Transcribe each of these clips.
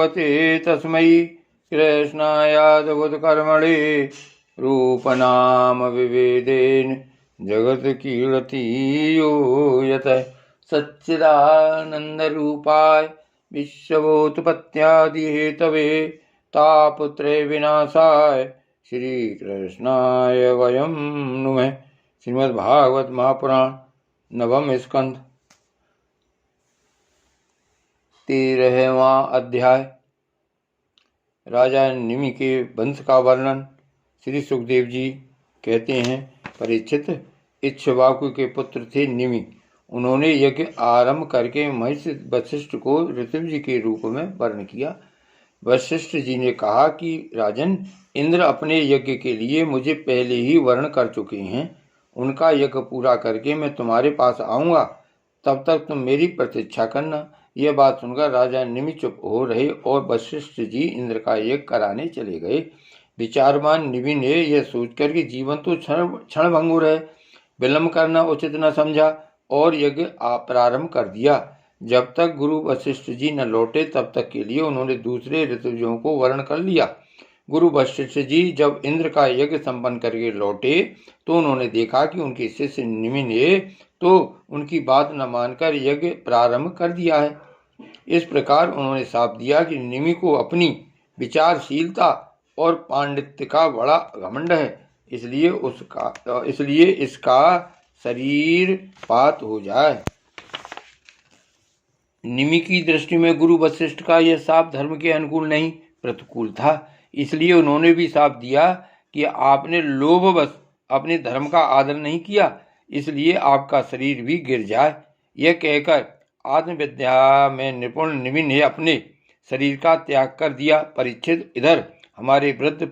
भगवते तस्मै कृष्णायादभुतकर्मणे रूपनाम विभेदेन जगत कीर्ति यो यतः सच्चिदानन्दरूपाय विश्वोत्पत्त्यादि हेतवे तापत्रय विनाशाय श्रीकृष्णाय वयं नुमः। श्रीमद्भागवत महापुराण नवम स्कंध 13वां अध्याय। राजा निमि के वंश का वर्णन। श्री सुखदेव जी कहते हैं, परीक्षित इक्ष्वाकु के पुत्र थे निमि। उन्होंने यज्ञ आरंभ करके महर्षि वशिष्ठ को ऋतु जी के रूप में वर्ण किया। वशिष्ठ जी ने कहा कि राजन, इंद्र अपने यज्ञ के लिए मुझे पहले ही वर्ण कर चुके हैं। उनका यज्ञ पूरा करके मैं तुम्हारे पास आऊंगा, तब तक तुम मेरी प्रतीक्षा करना। यह बात सुनकर राजा निमि चुप हो रहे और वशिष्ठ जी इंद्र का यज्ञ कराने चले गए। विचारवान निमि ने यह सोचकर कि जीवन तो क्षण भंगुर है, विलंब करना उचित न समझा और यज्ञ प्रारंभ कर दिया। जब तक गुरु वशिष्ठ जी न लौटे तब तक के लिए उन्होंने दूसरे ऋतुजों को वर्ण कर लिया। गुरु वशिष्ठ जी जब इंद्र का यज्ञ संपन्न करके लौटे तो उन्होंने देखा कि उनके शिष्य निमि ने तो उनकी बात न मानकर यज्ञ प्रारंभ कर दिया है। इस प्रकार उन्होंने साफ दिया कि निमि को अपनी विचारशीलता और पांडित्य का बड़ा घमंड है, इसलिए इसका शरीर पात हो जाए। निमि की दृष्टि में गुरु वशिष्ठ का यह साफ धर्म के अनुकूल नहीं, प्रतिकूल था। इसलिए उन्होंने भी साफ दिया कि आपने लोभवश अपने धर्म का आदर नहीं किया, इसलिए आपका शरीर भी गिर जाए। यह कहकर आत्मविद्या में निपुण निमि ने अपने शरीर का त्याग कर दिया। परीक्षित, इधर हमारे वृद्ध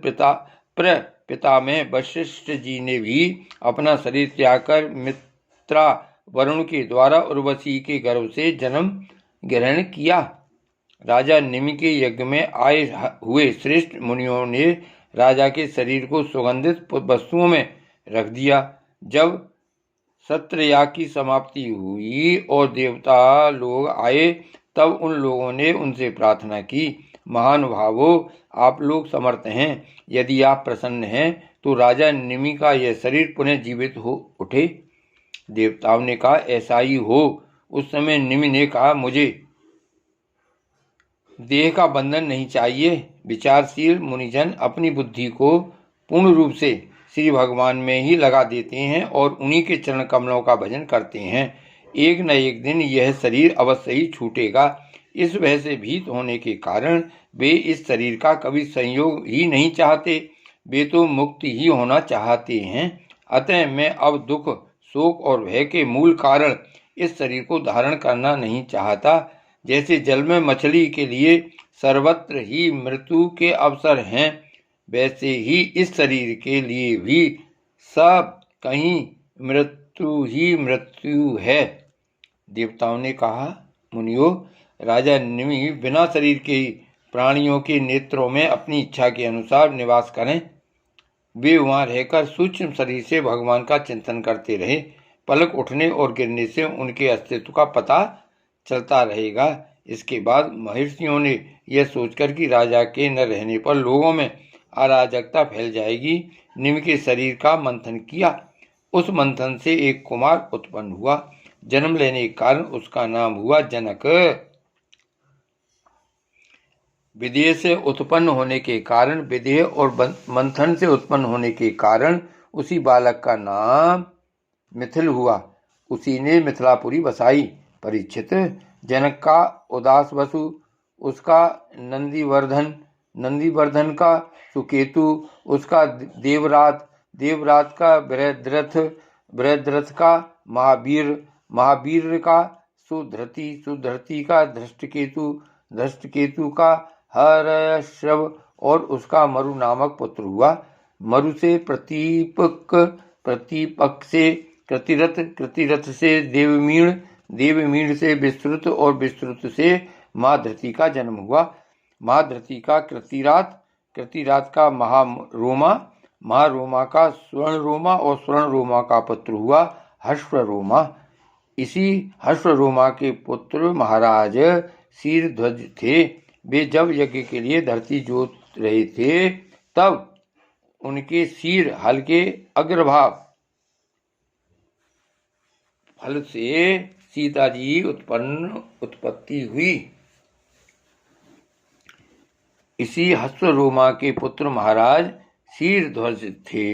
पिता में वशिष्ठ जी ने भी अपना शरीर त्याग कर मित्रा वरुण के द्वारा उर्वशी के गर्भ से जन्म ग्रहण किया। राजा निमि के यज्ञ में आए हुए श्रेष्ठ मुनियों ने राजा के शरीर को सुगंधित वस्तुओं में रख दिया। जब सत्रयाग की समाप्ति हुई और देवता लोग आए तब उन लोगों ने उनसे प्रार्थना की, महानुभावों, आप लोग समर्थ हैं, यदि आप प्रसन्न हैं तो राजा निमि का यह शरीर पुनः जीवित हो उठे। देवताओं ने कहा, ऐसा ही हो। उस समय निमि ने कहा, मुझे देह का बंधन नहीं चाहिए। विचारशील मुनिजन अपनी बुद्धि को पूर्ण रूप से श्री भगवान में ही लगा देते हैं और उन्हीं के चरण कमलों का भजन करते हैं। एक न एक दिन यह शरीर अवश्य ही छूटेगा। इस वजह से भीत होने के कारण वे इस शरीर का कभी संयोग ही नहीं चाहते, वे तो मुक्ति ही होना चाहते हैं। अतः मैं अब दुख, शोक और भय के मूल कारण इस शरीर को धारण करना नहीं चाहता। जैसे जल में मछली के लिए सर्वत्र ही मृत्यु के अवसर हैं, वैसे ही इस शरीर के लिए भी सब कहीं मृत्यु ही मृत्यु है। देवताओं ने कहा, मुनियों, राजा निमि बिना शरीर के प्राणियों के नेत्रों में अपनी इच्छा के अनुसार निवास करें। वे वहां रहकर सूक्ष्म शरीर से भगवान का चिंतन करते रहे। पलक उठने और गिरने से उनके अस्तित्व का पता चलता रहेगा। इसके बाद महर्षियों ने यह सोचकर कि राजा के न रहने पर लोगों में अराजकता फैल जाएगी, निमि के शरीर का मंथन किया। उस मंथन से एक कुमार उत्पन्न हुआ। जन्म लेने के कारण उसका नाम हुआ जनक। विदेह से उत्पन्न होने के कारण विदेह और मंथन से उत्पन्न होने के कारण उसी बालक का नाम मिथिल हुआ। उसी ने मिथिलापुरी बसाई। परीक्षित, जनक का उदास वसु, उसका नंदीवर्धन का सुकेतु, उसका देवरात का बृहद्रथ का महावीर का सुधृति का धृष्टकेतु का हर्षव और उसका मरु नामक पुत्र हुआ। मरु से प्रतिपक से कृतिरथ से देवमीण से विस्तृत और विस्तृत से महाधृति का जन्म हुआ। महाधृति का कृतिरात का महारोमा का स्वर्णरोमा और स्वर्णरोमा का पुत्र हुआ हर्षरोमा। इसी हर्षरोमा के पुत्र महाराज शीरध्वज थे। वे जब यज्ञ के लिए धरती जोत रहे थे तब उनके सिर हल्के अग्रभाग फल से सीता जी उत्पत्ति हुई। इसी हस्वरोमा के पुत्र महाराज शीरध्वज थे।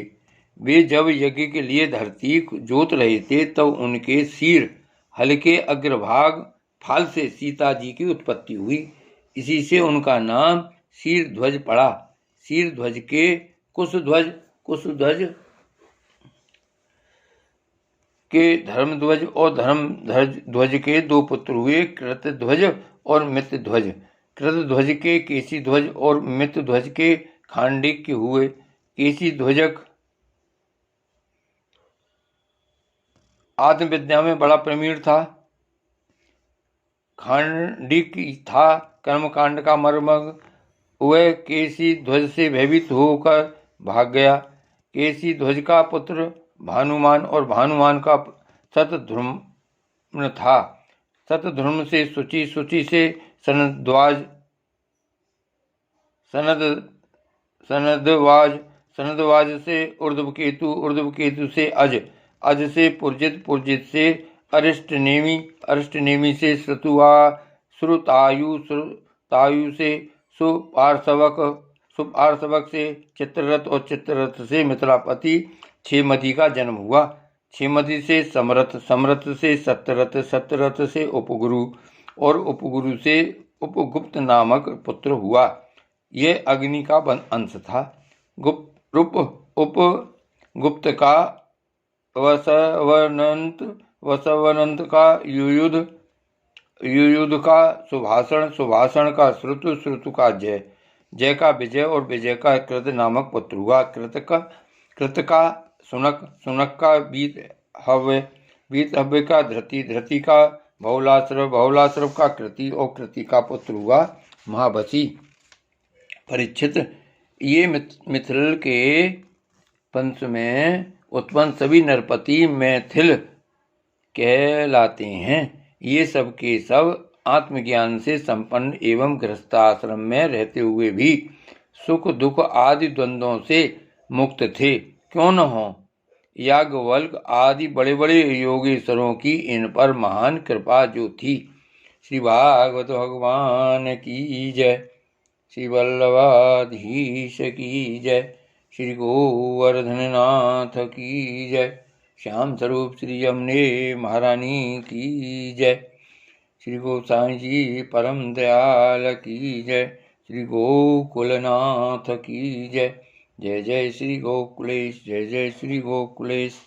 वे जब यज्ञ के लिए धरती जोत रहे थे तब उनके सिर हल्के अग्रभाग फल से सीता जी की उत्पत्ति हुई। इसी से उनका नाम शीरध्वज पड़ा। शीरध्वज के कुशध्वज के धर्मध्वज और धर्मध्वज के दो पुत्र हुए, कृतध्वज और मित्रध्वज। कृतध्वज के केशीध्वज और मित्रध्वज के खांडिक्य हुए। केशीध्वजक आत्मविद्या में बड़ा प्रवीण था। खांडिक्य था कर्मकांड का मर्मज्ञ। वह केशीध्वज से भयभीत होकर भाग गया। केशीध्वज का पुत्र भानुमान और भानुमान का शतधृम्न था। शतधृम्न से शुचि, शुचि से सनदवाज, सनदवाज से ऊर्ध्वकेतु, ऊर्ध्वकेतु से अज, अज से पुरजित, पुरजित से अरिष्टनेमि, अरिष्टनेमि से श्रुतुवा, श्रुतायु, श्रुतायु से सुपार्श्वक, सुपार्श्वक से चित्ररथ और चित्ररथ से मिथिलापति क्षेमति का जन्म हुआ। क्षेमति से समरथ, समरथ से सत्यरथ, सत्यरथ से उपगुरु और उपगुरु से उपगुप्त नामक पुत्र हुआ। यह अग्नि का अंश था। उपगुप्त का वसवनंत का युयुध, युयुध का सुभाषण, सुभाषण का श्रुतु, श्रुतु का जय, जय का विजय और विजय का कृत नामक पुत्र हुआ। कृत का सुनक, सुनक का वीतहव्य, वीतहव्य का धृति, धृति का बहुलाश्रव, बहुलाश्रव का कृति और कृति का पुत्र हुआ महाबसी। परीक्षित, ये मिथिल के वंश में उत्पन्न सभी नरपति मैथिल कहलाते हैं। ये सब के सब आत्मज्ञान से संपन्न एवं गृहस्थाश्रम में रहते हुए भी सुख दुख आदि द्वंद्वों से मुक्त थे। क्यों न हो, याज्ञवल्क्य आदि बड़े बड़े योगेश्वरों की इन पर महान कृपा जो थी। श्री भागवत भगवान की जय। श्री वल्लभाधीश की जय। श्री गोवर्धननाथ की जय। श्याम स्वरूप श्री यमुने महारानी की जय। श्री गोसाई जी परम दयाल की जय। श्री गोकुलनाथ की जय। जय जय श्री गोकुलेश, जय जय श्री गोकुलेश।